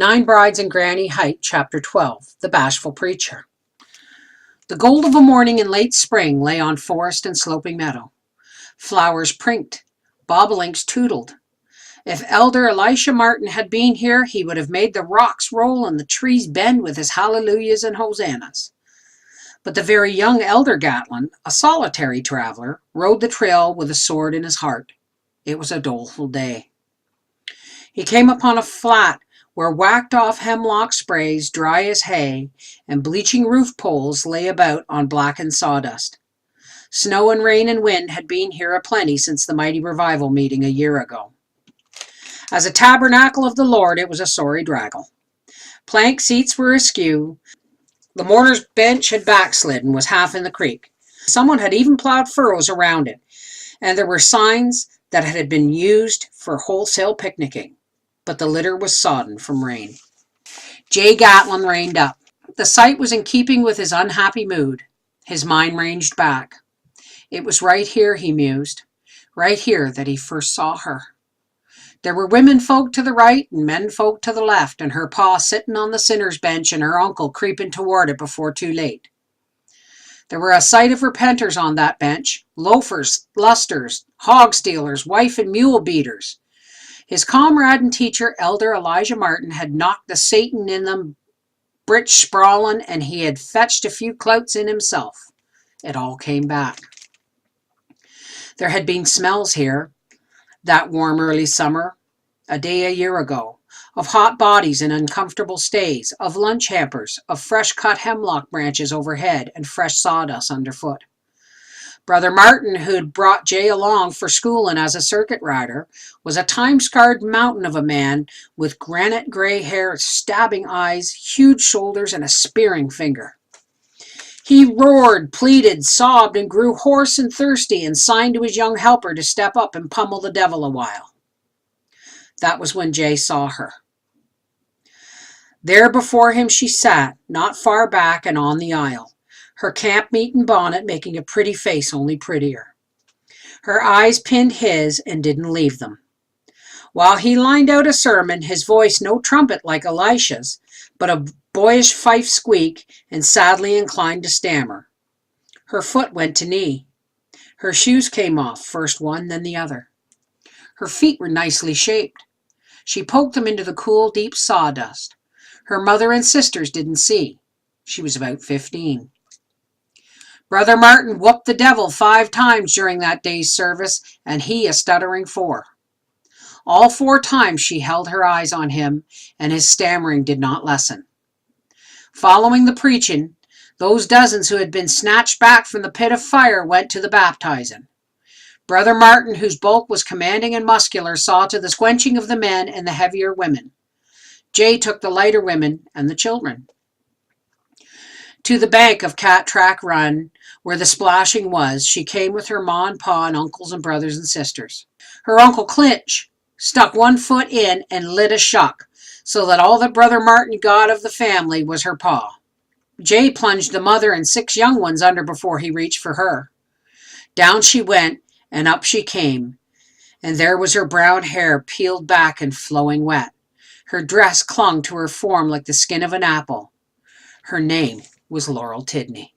Nine Brides and Granny Height, Chapter 12, The Bashful Preacher. The gold of a morning in late spring lay on forest and sloping meadow. Flowers prinked, bobolinks tootled. If Elder Elisha Martin had been here, he would have made the rocks roll and the trees bend with his hallelujahs and hosannas. But the very young Elder Gatlin, a solitary traveler, rode the trail with a sword in his heart. It was a doleful day. He came upon a flat where whacked-off hemlock sprays, dry as hay, and bleaching roof poles lay about on blackened sawdust. Snow and rain and wind had been here aplenty since the mighty revival meeting a year ago. As a tabernacle of the Lord, it was a sorry draggle. Plank seats were askew. The mourner's bench had backslid and was half in the creek. Someone had even plowed furrows around it, and there were signs that it had been used for wholesale picnicking. But the litter was sodden from rain. J. Gatlin reined up. The sight was in keeping with his unhappy mood. His mind ranged back. It was right here, he mused, right here that he first saw her. There were women folk to the right and men folk to the left, and her pa sitting on the sinner's bench and her uncle creeping toward it before too late. There were a sight of repenters on that bench, loafers, lusters, hog stealers, wife and mule beaters. His comrade and teacher, Elder Elijah Martin, had knocked the Satan in them britch sprawlin', and he had fetched a few clouts in himself. It all came back. There had been smells here, that warm early summer, a day a year ago, of hot bodies in uncomfortable stays, of lunch hampers, of fresh-cut hemlock branches overhead, and fresh sawdust underfoot. Brother Martin, who'd brought Jay along for schooling as a circuit rider, was a time-scarred mountain of a man with granite gray hair, stabbing eyes, huge shoulders, and a spearing finger. He roared, pleaded, sobbed, and grew hoarse and thirsty, and signed to his young helper to step up and pummel the devil a while. That was when Jay saw her. There before him she sat, not far back and on the aisle, her camp-meet and bonnet making a pretty face only prettier. Her eyes pinned his and didn't leave them. While he lined out a sermon, his voice no trumpet like Elisha's, but a boyish fife squeak, and sadly inclined to stammer. Her foot went to knee. Her shoes came off, first one, then the other. Her feet were nicely shaped. She poked them into the cool, deep sawdust. Her mother and sisters didn't see. She was about 15. Brother Martin whooped the devil 5 times during that day's service, and he a stuttering 4. All 4 times she held her eyes on him, and his stammering did not lessen. Following the preaching, those dozens who had been snatched back from the pit of fire went to the baptizing. Brother Martin, whose bulk was commanding and muscular, saw to the squenching of the men and the heavier women. Jay took the lighter women and the children. To the bank of Cat Track Run, where the splashing was, she came with her ma and pa and uncles and brothers and sisters. Her Uncle Clinch stuck 1 foot in and lit a shuck, so that all that Brother Martin got of the family was her pa. Jay plunged the mother and 6 young ones under before he reached for her. Down she went, and up she came, and there was her brown hair peeled back and flowing wet. Her dress clung to her form like the skin of an apple. Her name was Lorrel Tiddnay.